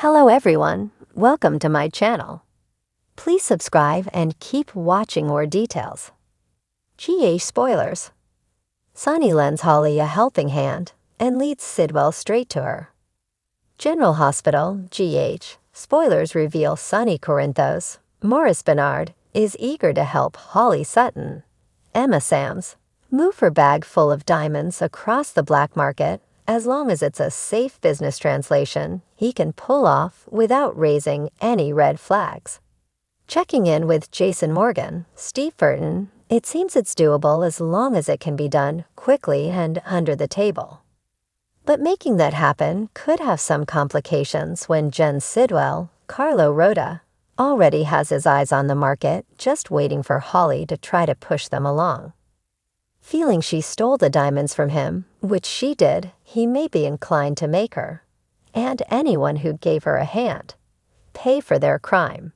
Hello everyone, welcome to my channel. Please subscribe and keep watching more details. GH spoilers. Sonny lends Holly a helping hand and leads Sidwell straight to her. General Hospital, GH, spoilers reveal Sonny Corinthos, Morris Bernard, is eager to help Holly Sutton. Emma Sams, move her bag full of diamonds across the black market. As long as it's a safe business translation, he can pull off without raising any red flags. Checking in with Jason Morgan, Steve Burton, it seems it's doable as long as it can be done quickly and under the table. But making that happen could have some complications when Jen Sidwell, Carlo Rhoda, already has his eyes on the market, just waiting for Holly to try to push them along. Feeling she stole the diamonds from him, which she did, he may be inclined to make her, and anyone who gave her a hand, pay for their crime.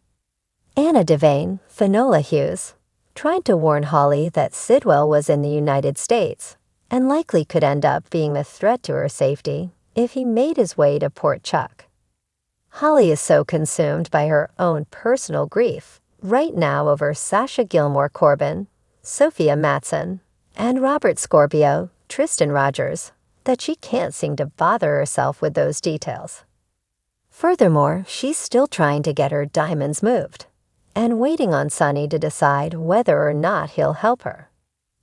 Anna Devane, Finola Hughes, tried to warn Holly that Sidwell was in the United States and likely could end up being a threat to her safety if he made his way to Port Chuck. Holly is so consumed by her own personal grief right now over Sasha Gilmore Corbin, Sophia Matson, and Robert Scorpio, Tristan Rogers, that she can't seem to bother herself with those details. Furthermore, she's still trying to get her diamonds moved, and waiting on Sonny to decide whether or not he'll help her.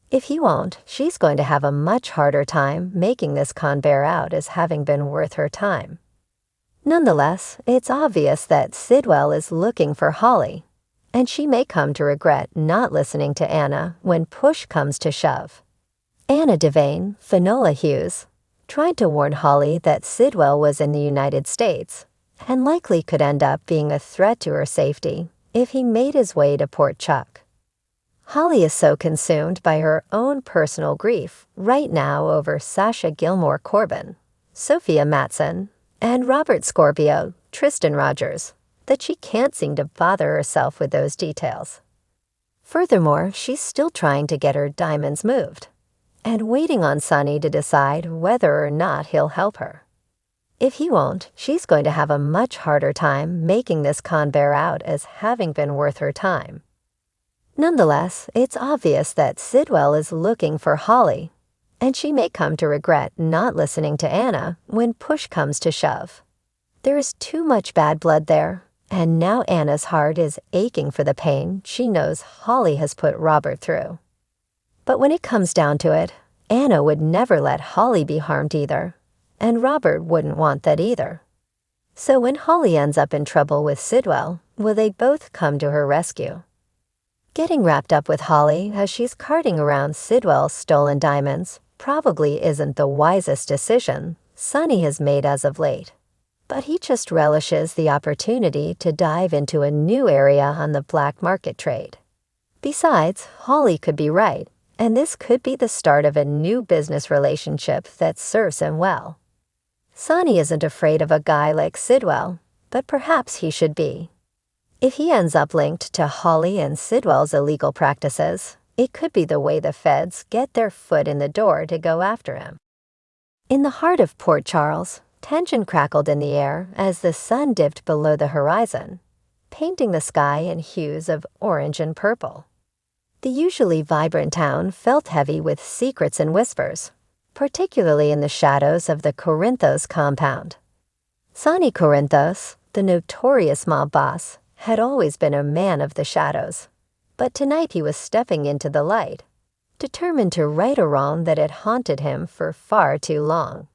If he won't, she's going to have a much harder time making this con bear out as having been worth her time. Nonetheless, it's obvious that Sidwell is looking for Holly, and she may come to regret not listening to Anna when push comes to shove. Anna Devane, Finola Hughes, tried to warn Holly that Sidwell was in the United States and likely could end up being a threat to her safety if he made his way to Port Chuck. Holly is so consumed by her own personal grief right now over Sasha Gilmore Corbin, Sophia Matson, and Robert Scorpio, Tristan Rogers, that she can't seem to bother herself with those details. Furthermore, she's still trying to get her diamonds moved, and waiting on Sonny to decide whether or not he'll help her. If he won't, she's going to have a much harder time making this con bear out as having been worth her time. Nonetheless, it's obvious that Sidwell is looking for Holly, and she may come to regret not listening to Anna when push comes to shove. There is too much bad blood there, and now Anna's heart is aching for the pain she knows Holly has put Robert through. But when it comes down to it, Anna would never let Holly be harmed either, and Robert wouldn't want that either. So when Holly ends up in trouble with Sidwell, will they both come to her rescue? Getting wrapped up with Holly as she's carting around Sidwell's stolen diamonds probably isn't the wisest decision Sonny has made as of late. But he just relishes the opportunity to dive into a new area on the black market trade. Besides, Holly could be right, and this could be the start of a new business relationship that serves him well. Sonny isn't afraid of a guy like Sidwell, but perhaps he should be. If he ends up linked to Holly and Sidwell's illegal practices, it could be the way the feds get their foot in the door to go after him. In the heart of Port Charles, tension crackled in the air as the sun dipped below the horizon, painting the sky in hues of orange and purple. The usually vibrant town felt heavy with secrets and whispers, particularly in the shadows of the Corinthos compound. Sonny Corinthos, the notorious mob boss, had always been a man of the shadows, but tonight he was stepping into the light, determined to right a wrong that had haunted him for far too long.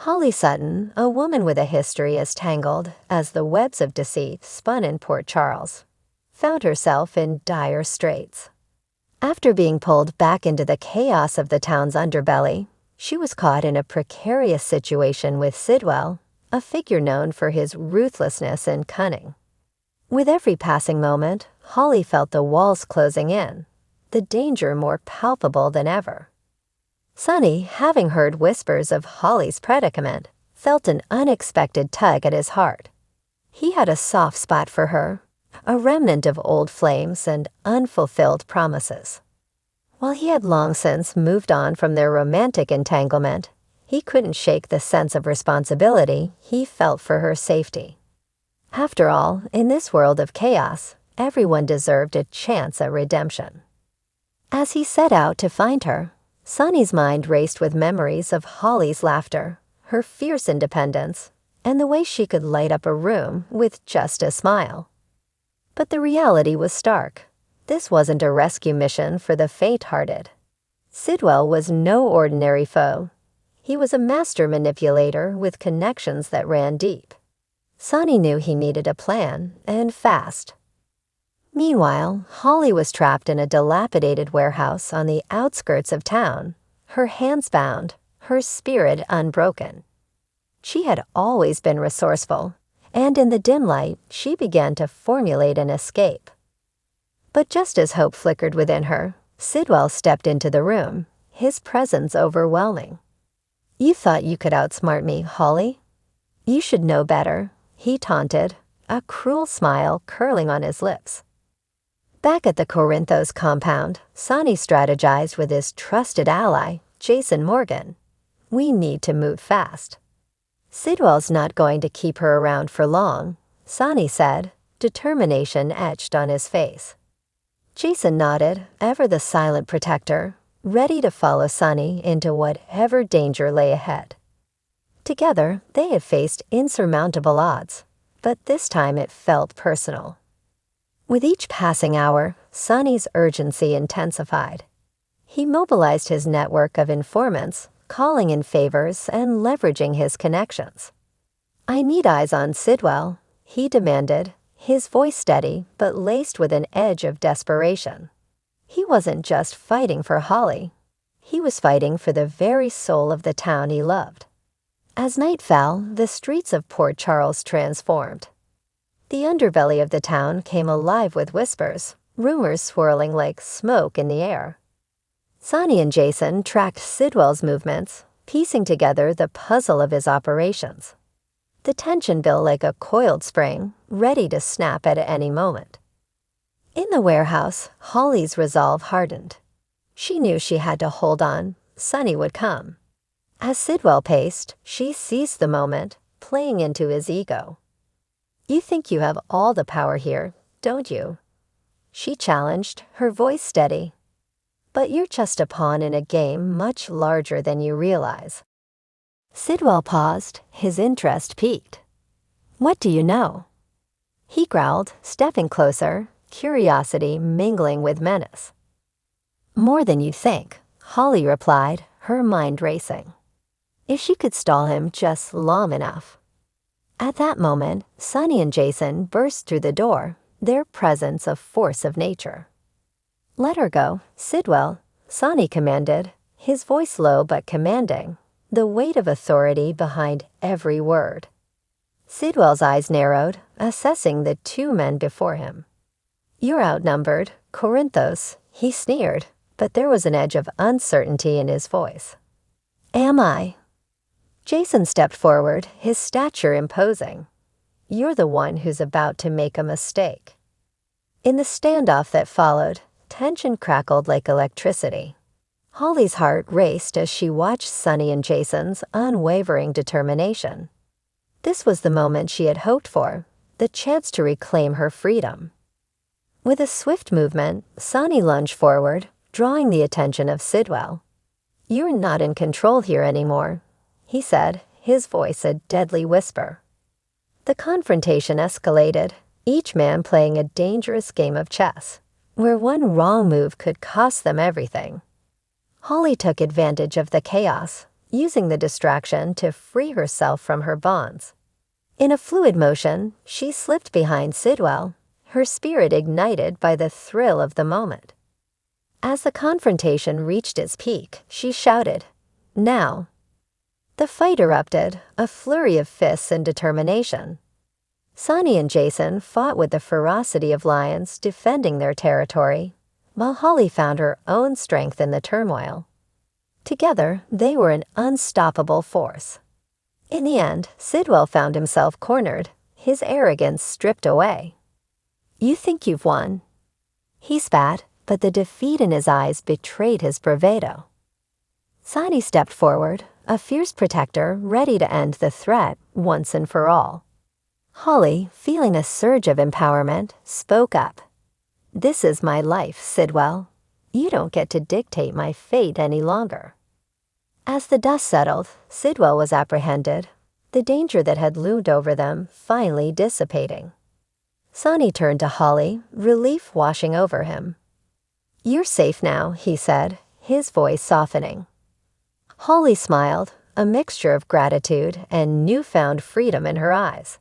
Holly Sutton, a woman with a history as tangled as the webs of deceit spun in Port Charles, found herself in dire straits. After being pulled back into the chaos of the town's underbelly, she was caught in a precarious situation with Sidwell, a figure known for his ruthlessness and cunning. With every passing moment, Holly felt the walls closing in, the danger more palpable than ever. Sonny, having heard whispers of Holly's predicament, felt an unexpected tug at his heart. He had a soft spot for her, a remnant of old flames and unfulfilled promises. While he had long since moved on from their romantic entanglement, he couldn't shake the sense of responsibility he felt for her safety. After all, in this world of chaos, everyone deserved a chance at redemption. As he set out to find her, Sonny's mind raced with memories of Holly's laughter, her fierce independence, and the way she could light up a room with just a smile. But the reality was stark. This wasn't a rescue mission for the faint-hearted. Sidwell was no ordinary foe. He was a master manipulator with connections that ran deep. Sonny knew he needed a plan, and fast. Meanwhile, Holly was trapped in a dilapidated warehouse on the outskirts of town, her hands bound, her spirit unbroken. She had always been resourceful, and in the dim light, she began to formulate an escape. But just as hope flickered within her, Sidwell stepped into the room, his presence overwhelming. "You thought you could outsmart me, Holly? You should know better," he taunted, a cruel smile curling on his lips. Back at the Corinthos compound, Sonny strategized with his trusted ally, Jason Morgan. "We need to move fast." "Sidwell's not going to keep her around for long," Sonny said, determination etched on his face. Jason nodded, ever the silent protector, ready to follow Sonny into whatever danger lay ahead. Together, they had faced insurmountable odds, but this time it felt personal. With each passing hour, Sonny's urgency intensified. He mobilized his network of informants, calling in favors and leveraging his connections. "I need eyes on Sidwell," he demanded, his voice steady but laced with an edge of desperation. He wasn't just fighting for Holly. He was fighting for the very soul of the town he loved. As night fell, the streets of Port Charles transformed. The underbelly of the town came alive with whispers, rumors swirling like smoke in the air. Sonny and Jason tracked Sidwell's movements, piecing together the puzzle of his operations. The tension built like a coiled spring, ready to snap at any moment. In the warehouse, Holly's resolve hardened. She knew she had to hold on. Sonny would come. As Sidwell paced, she seized the moment, playing into his ego. "You think you have all the power here, don't you?" she challenged, her voice steady. "But you're just a pawn in a game much larger than you realize." Sidwell paused, his interest piqued. "What do you know?" he growled, stepping closer, curiosity mingling with menace. "More than you think," Holly replied, her mind racing. If she could stall him just long enough. At that moment, Sonny and Jason burst through the door, their presence a force of nature. "Let her go, Sidwell," Sonny commanded, his voice low but commanding, the weight of authority behind every word. Sidwell's eyes narrowed, assessing the two men before him. "You're outnumbered, Corinthos," he sneered, but there was an edge of uncertainty in his voice. "Am I?" Jason stepped forward, his stature imposing. "You're the one who's about to make a mistake." In the standoff that followed, tension crackled like electricity. Holly's heart raced as she watched Sonny and Jason's unwavering determination. This was the moment she had hoped for, the chance to reclaim her freedom. With a swift movement, Sonny lunged forward, drawing the attention of Sidwell. "You're not in control here anymore," he said, his voice a deadly whisper. The confrontation escalated, each man playing a dangerous game of chess, where one wrong move could cost them everything. Holly took advantage of the chaos, using the distraction to free herself from her bonds. In a fluid motion, she slipped behind Sidwell, her spirit ignited by the thrill of the moment. As the confrontation reached its peak, she shouted, "Now!" The fight erupted, a flurry of fists and determination. Sonny and Jason fought with the ferocity of lions defending their territory, while Holly found her own strength in the turmoil. Together, they were an unstoppable force. In the end, Sidwell found himself cornered, his arrogance stripped away. "You think you've won?" He spat, but the defeat in his eyes betrayed his bravado. Sonny stepped forward, a fierce protector ready to end the threat once and for all. Holly, feeling a surge of empowerment, spoke up. "This is my life, Sidwell. You don't get to dictate my fate any longer." As the dust settled, Sidwell was apprehended, the danger that had loomed over them finally dissipating. Sonny turned to Holly, relief washing over him. "You're safe now," he said, his voice softening. Holly smiled, a mixture of gratitude and newfound freedom in her eyes.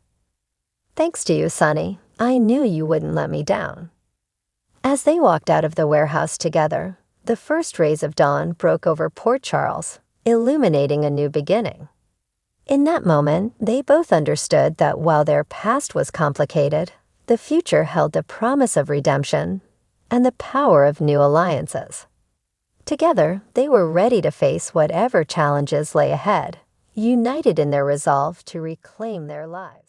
"Thanks to you, Sonny. I knew you wouldn't let me down." As they walked out of the warehouse together, the first rays of dawn broke over Port Charles, illuminating a new beginning. In that moment, they both understood that while their past was complicated, the future held the promise of redemption and the power of new alliances. Together, they were ready to face whatever challenges lay ahead, united in their resolve to reclaim their lives.